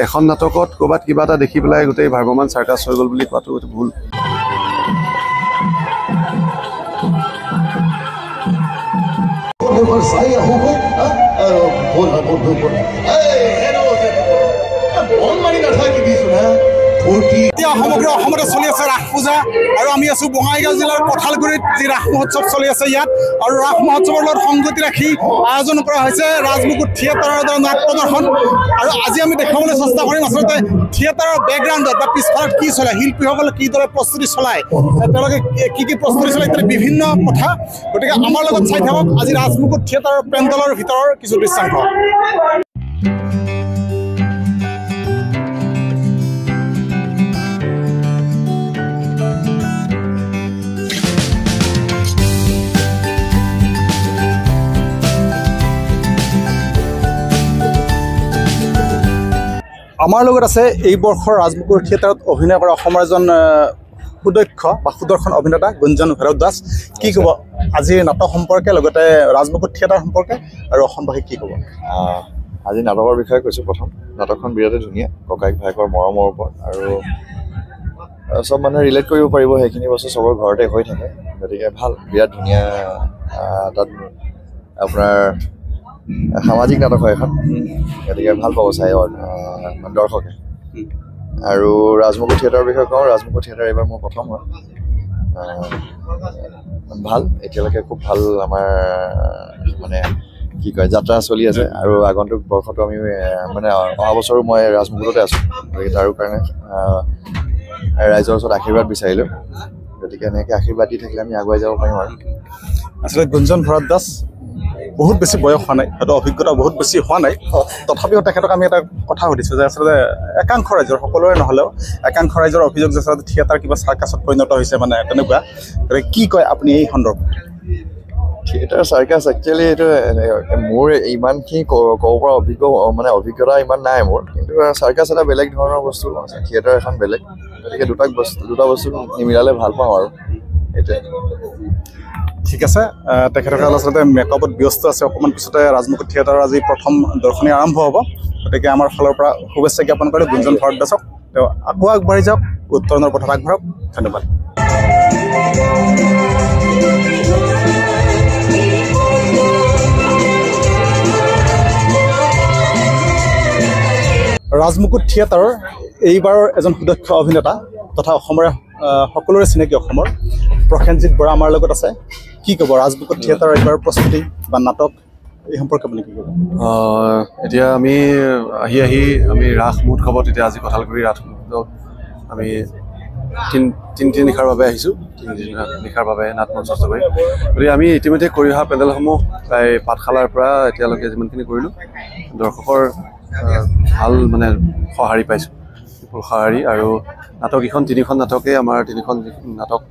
এখন নাটকত ক'ৰবাত কিবা এটা দেখি পেলাই গোটেই ভাৰ্বমান চাৰ্কাছ হৈ গ'ল বুলি কোৱাটো ভুল। এতিয়া সমগ্ৰ অসমতে চলি আছে ৰাস পূজা আৰু আমি আছো বঙাইগাঁও জিলাৰ কঁঠালগুৰিত যি ৰাস মহোৎসৱ চলি আছে ইয়াত আৰু ৰাস মহোৎসৱৰ লগত সংগতি ৰাখি আয়োজন কৰা হৈছে ৰাজমুকুট থিয়েটাৰৰ দ্বাৰা নাট প্ৰদৰ্শন। আৰু আজি আমি দেখাবলৈ চেষ্টা কৰিম আচলতে থিয়েটাৰৰ বেকগ্ৰাউণ্ডত বা পিছফালত কি চলে, শিল্পীসকলে কিদৰে প্ৰস্তুতি চলায়, তেওঁলোকে কি প্ৰস্তুতি চলায় ইত্যাদি বিভিন্ন কথা। গতিকে আমাৰ লগত চাই থাকক আজি ৰাজমুকুট থিয়েটাৰৰ পেণ্ডেলৰ ভিতৰৰ কিছু দৃশ্যাংশ। আমাৰ লগত আছে এই বৰ্ষৰ ৰাজমুকুট থিয়েটাৰত অভিনয় কৰা অসমৰ এজন সুদক্ষ বা সুদৰ্শন অভিনেতা গুঞ্জন ভৈৰৱ। কি ক'ব আজিৰ নাটক সম্পৰ্কে, লগতে ৰাজমুকুট থিয়েটাৰ সম্পৰ্কে আৰু অসমবাসীক কি ক'ব? আজি নাটকৰ বিষয়ে কৈছোঁ। প্ৰথম নাটকখন বিৰাটেই ধুনীয়া, ককাইক ভায়েকৰ মৰমৰ ওপৰত, আৰু চব মানুহে ৰিলেট কৰিব পাৰিব, সেইখিনি বস্তু চবৰ ঘৰতে হৈ থাকে, গতিকে ভাল, বিৰাট ধুনীয়া। তাত আপোনাৰ সামাজিক নাটক হয় এখন, গতিকে ভাল পাব চাই দৰ্শকে। আৰু ৰাজমুকুট থিয়েটাৰৰ বিষয়ে কওঁ, ৰাজমুকুট থিয়েটাৰ এইবাৰ মোৰ প্ৰথম হয়। ভাল, এতিয়ালৈকে খুব ভাল আমাৰ মানে কি কয় যাত্ৰা চলি আছে, আৰু আগন্তুক বৰ্ষতো আমি মানে অহা বছৰো মই ৰাজমুকুটতে আছোঁ, গতিকে তাৰো কাৰণে ৰাইজৰ ওচৰত আশীৰ্বাদ বিচাৰিলোঁ। গতিকে এনেকৈ আশীৰ্বাদ দি থাকিলে আমি আগুৱাই যাব পাৰিম। আৰু আচলতে গুঞ্জন ভৈৰৱ দাস বহুত বেছি বয়স হোৱা নাই, হয়তো অভিজ্ঞতা বহুত বেছি হোৱা নাই, তথাপিও তেখেতক আমি এটা কথা সুধিছোঁ যে আচলতে একাংশ ৰাইজৰ, সকলোৰে নহ'লেও একাংশ ৰাইজৰ অভিযোগ যে আচলতে থিয়েটাৰ কিবা চাৰ্কাছত পৰিণত হৈছে, মানে তেনেকুৱা। কি কয় আপুনি এই সন্দৰ্ভত? থিয়েটাৰ চাৰ্কাছ একচুৱেলি এইটো মোৰ ইমানখিনি ক'ব পৰা অভিজ্ঞতা ইমান নাই মোৰ, কিন্তু চাৰ্কাছ এটা বেলেগ ধৰণৰ বস্তু আছে, থিয়েটাৰ এখন বেলেগ, গতিকে দুটা বস্তু নিমিলালে ভাল পাওঁ আৰু সেইটোৱে। ঠিক আছে, তেখেতসকলে আচলতে মেকআপত ব্যস্ত আছে। অকণমান পিছতে ৰাজমুকুট থিয়েটাৰৰ আজি প্ৰথম দৰ্শনী আৰম্ভ হ'ব, গতিকে আমাৰ ফালৰ পৰা শুভেচ্ছা জ্ঞাপন কৰি গুঞ্জন ভৈৰৱ দাসক তেওঁ আকৌ আগবাঢ়ি যাওক, উত্তৰণৰ পথত আগবাঢ়ক। ধন্যবাদ। ৰাজমুকুট থিয়েটাৰৰ এইবাৰৰ এজন সুদক্ষ অভিনেতা তথা অসমৰে সকলোৰে চিনাকি অসমৰ প্ৰসেনজিৎ বৰা আমাৰ লগত আছে। কি ক'ব ৰাজমুকুট থিয়েটাৰৰ এইবাৰ প্ৰস্তুতি বা নাটক এই সম্পৰ্কে আপুনি কি ক'ব? এতিয়া আমি আমি ৰাস মহোৎসৱত এতিয়া আজি কঁঠালগুৰি ৰাস মহোৎসৱত আমি তিনি নিশাৰ বাবে আহিছোঁ, 3 নিশাৰ বাবে নাট মঞ্চস্থ কৰি। গতিকে আমি ইতিমধ্যে কৰি অহা পেণ্ডেলসমূহ প্ৰায় পাঠশালাৰ পৰা এতিয়ালৈকে যিমানখিনি কৰিলোঁ, দৰ্শকৰ ভাল মানে সঁহাৰি পাইছোঁ, সঁহাৰি। আৰু নাটককেইখন 3খন নাটকেই আমাৰ 3খন নাটক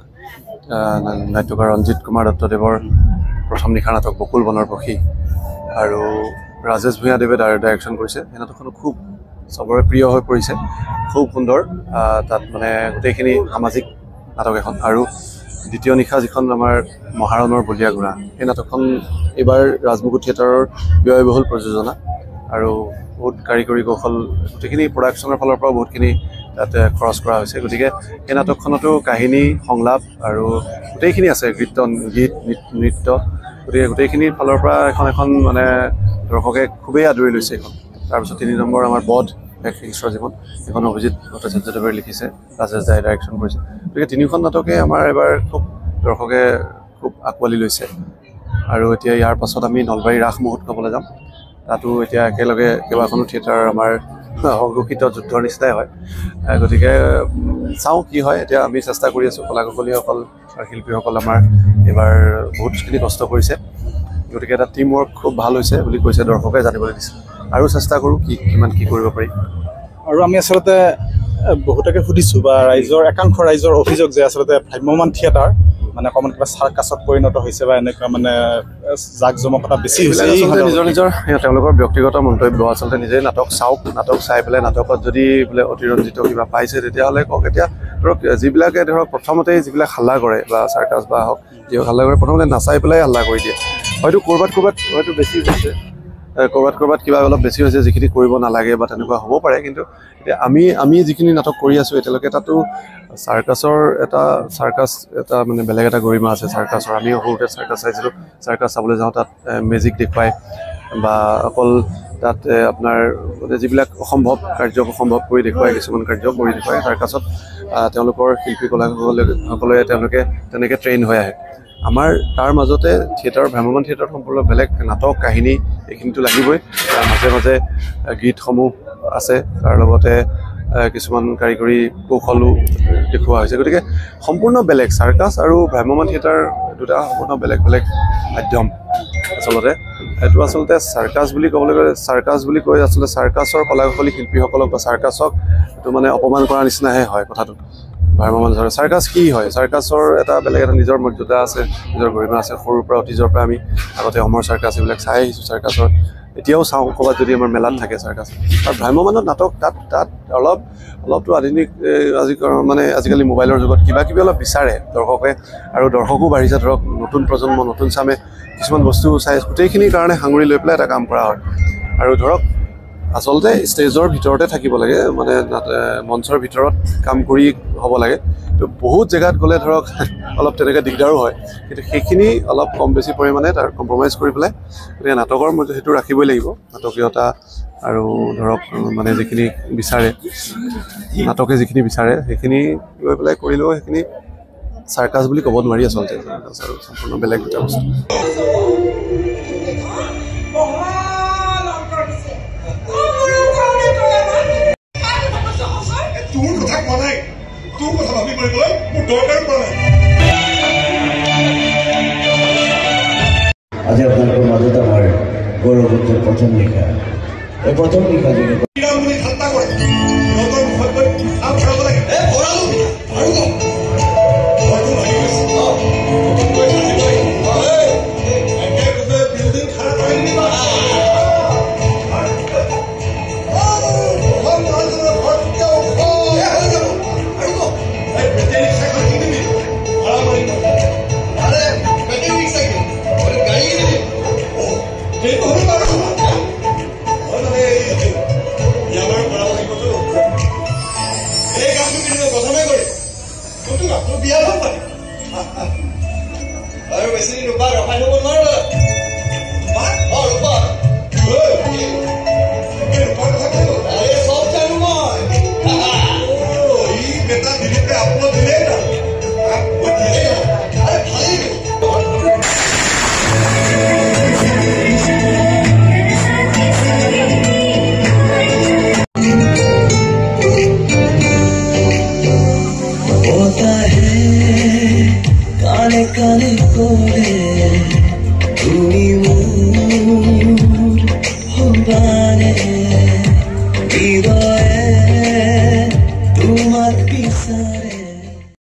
নাট্যকাৰ ৰঞ্জিত কুমাৰ দত্তদেৱৰ প্ৰথম নিশাৰ নাটক বকুল বনৰ পক্ষী, আৰু ৰাজেশ ভূঞাদেৱে ডাইৰেকশ্যন কৰিছে। সেই নাটকখনো খুব চবৰে প্ৰিয় হৈ পৰিছে, খুব সুন্দৰ। তাত মানে গোটেইখিনি সামাজিক নাটক এখন। আৰু দ্বিতীয় নিশা যিখন আমাৰ মহাৰণৰ বলীয়া ঘোঁৰা, সেই নাটকখন এইবাৰ ৰাজমুকুট থিয়েটাৰৰ ব্যয়বহুল প্ৰযোজনা, আৰু বহুত কাৰিকৰী কৌশল, গোটেইখিনি প্ৰডাকশ্যনৰ ফালৰ পৰা বহুতখিনি তাতে খৰচ কৰা হৈছে। গতিকে সেই নাটকখনতো কাহিনী, সংলাপ আৰু গোটেইখিনি আছে, গীত, নৃত্য, গতিকে গোটেইখিনিৰ ফালৰ পৰা এখন মানে দৰ্শকে খুবেই আদৰি লৈছে এইখন। তাৰপিছত 3 নম্বৰ আমাৰ বধ এক ঈশ্বৰ জীৱন, এখন অভিজিত ভট্টাচাৰ্যদেৱে লিখিছে, ৰাজেশ দাই ডাইৰেকশ্যন কৰিছে। গতিকে 3খন নাটকে আমাৰ এবাৰ খুব দৰ্শকে খুব আঁকোৱালি লৈছে। আৰু এতিয়া ইয়াৰ পাছত আমি নলবাৰী ৰাস মহোৎসৱলৈ যাম, তাতো এতিয়া একেলগে কেইবাখনো থিয়েটাৰ আমাৰ সংঘোষিত যুদ্ধৰ নিচিনাই হয়। গতিকে চাওঁ কি হয়। এতিয়া আমি চেষ্টা কৰি আছোঁ, কলাকুশলীসকল আৰু শিল্পীসকল আমাৰ এইবাৰ বহুতখিনি কষ্ট কৰিছে, গতিকে এটা টিম ৱৰ্ক খুব ভাল হৈছে বুলি কৈছে, দৰ্শকে জানিবলৈ দিছে। আৰু চেষ্টা কৰোঁ কিমান কি কৰিব পাৰি। আৰু আমি আচলতে বহুতকে সুধিছোঁ বা একাংশ ৰাইজৰ অভিযোগ যে আচলতে ভ্ৰাম্যমান থিয়েটাৰ মানে অকণমান কিবা চাৰ্কাছত পৰিণত হৈছে বা এনেকুৱা মানে জাক জমকতা বেছি হৈছে। নিজৰ তেওঁলোকৰ ব্যক্তিগত মন্তব্য, আচলতে নিজেই নাটক চাওক, নাটক চাই পেলাই নাটকত যদি বোলে অতিৰঞ্জিত কিবা পাইছে তেতিয়াহ'লে কওক। এতিয়া ধৰক যিবিলাকে ধৰক প্ৰথমতেই যিবিলাক হাল্লা কৰে বা চাৰ্কাছ বা হওক যি হাল্লা কৰে, প্ৰথমতে নাচাই পেলাই হাল্লা কৰি দিয়ে, হয়তো ক'ৰবাত হয়তো বেছি হৈছে, ক'ৰবাত কিবা অলপ বেছি হৈছে যিখিনি কৰিব নালাগে বা তেনেকুৱা হ'ব পাৰে কিন্তু এতিয়া আমি যিখিনি নাটক কৰি আছোঁ এতিয়ালৈকে তাতো চাৰ্কাছৰ এটা মানে বেলেগ এটা গৰিমা আছে চাৰ্কাছৰ আমি সৰুতে চাৰ্কাছ চাইছিলোঁ চাৰ্কাছ চাবলৈ যাওঁ তাত মেজিক দেখুৱাই বা অকল তাত আপোনাৰ মানে যিবিলাক অসম্ভৱ কৰি দেখুৱাই কিছুমান কাৰ্য কৰি দেখুৱাই চাৰ্কাছত তেওঁলোকৰ শিল্পী কলাকাৰসকলে তেওঁলোকে তেনেকৈ ট্ৰেইন হৈ আহে আমাৰ তাৰ মাজতে থিয়েটাৰ ভ্ৰাম্যমাণ থিয়েটাৰত সম্পূৰ্ণ বেলেগ নাটক কাহিনী এইখিনিতো লাগিবই তাৰ মাজে মাজে গীতসমূহ আছে তাৰ লগতে কিছুমান কাৰিকৰী কৌশলো দেখুওৱা হৈছে গতিকে সম্পূৰ্ণ বেলেগ চাৰ্কাছ আৰু ভ্ৰাম্যমাণ থিয়েটাৰ দুটা সম্পূৰ্ণ বেলেগ মাধ্যম আচলতে এইটো আচলতে চাৰ্কাছ বুলি ক'বলৈ গ'লে চাৰ্কাছ বুলি কৈ আচলতে চাৰ্কাছৰ কলাকুশলী শিল্পীসকলক বা চাৰ্কাছক এইটো মানে অপমান কৰাৰ নিচিনাহে হয় কথাটো ভ্ৰাম্যমাণ চাৰ্কাছ কি হয় চাৰ্কাছৰ এটা বেলেগ এটা নিজৰ মৰ্যাদা আছে নিজৰ গৰিমা আছে সৰুৰ পৰা অতীজৰ পৰা আমি আগতে অমৰ চাৰ্কাছ এইবিলাক চাই আহিছোঁ চাৰ্কাছৰ এতিয়াও চাওঁ ক'ৰবাত যদি আমাৰ মেলাত থাকে চাৰ্কাছ আৰু ভ্ৰাম্যমাণত নাটক তাত অলপতো আধুনিক আজিকালি মোবাইলৰ যুগত কিবা অলপ বিচাৰে দৰ্শকে আৰু দৰ্শকো বাঢ়িছে ধৰক নতুন প্ৰজন্ম নতুন চামে কিছুমান বস্তু চাই গোটেইখিনিৰ কাৰণে সাঙুৰি লৈ পেলাই এটা কাম কৰা হয় আৰু ধৰক আচলতে ষ্টেজৰ ভিতৰতে থাকিব লাগে মানে মঞ্চৰ ভিতৰত কাম কৰি হ'ব লাগে তো বহুত জেগাত গ'লে ধৰক অলপ তেনেকৈ দিগদাৰো হয় কিন্তু সেইখিনি অলপ কম বেছি পৰিমাণে তাৰ কম্প্ৰমাইজ কৰি পেলাই গতিকে নাটকৰ মধ্যে সেইটো ৰাখিবই লাগিব নাটকীয়তা আৰু ধৰক মানে যিখিনি বিচাৰে নাটকে যিখিনি বিচাৰে সেইখিনি লৈ পেলাই কৰিলেও সেইখিনি চাৰ্কাছ বুলি ক'ব নোৱাৰি আচলতে চাৰ্কাছ আৰু সম্পূৰ্ণ বেলেগ এটা বস্তু আজি আপোনালোকৰ মাজত আমাৰ গৌৰৱোজ্জ্বল প্ৰথম নিশা এই প্ৰথম নিশা যদি Hidayet, tu mat bisa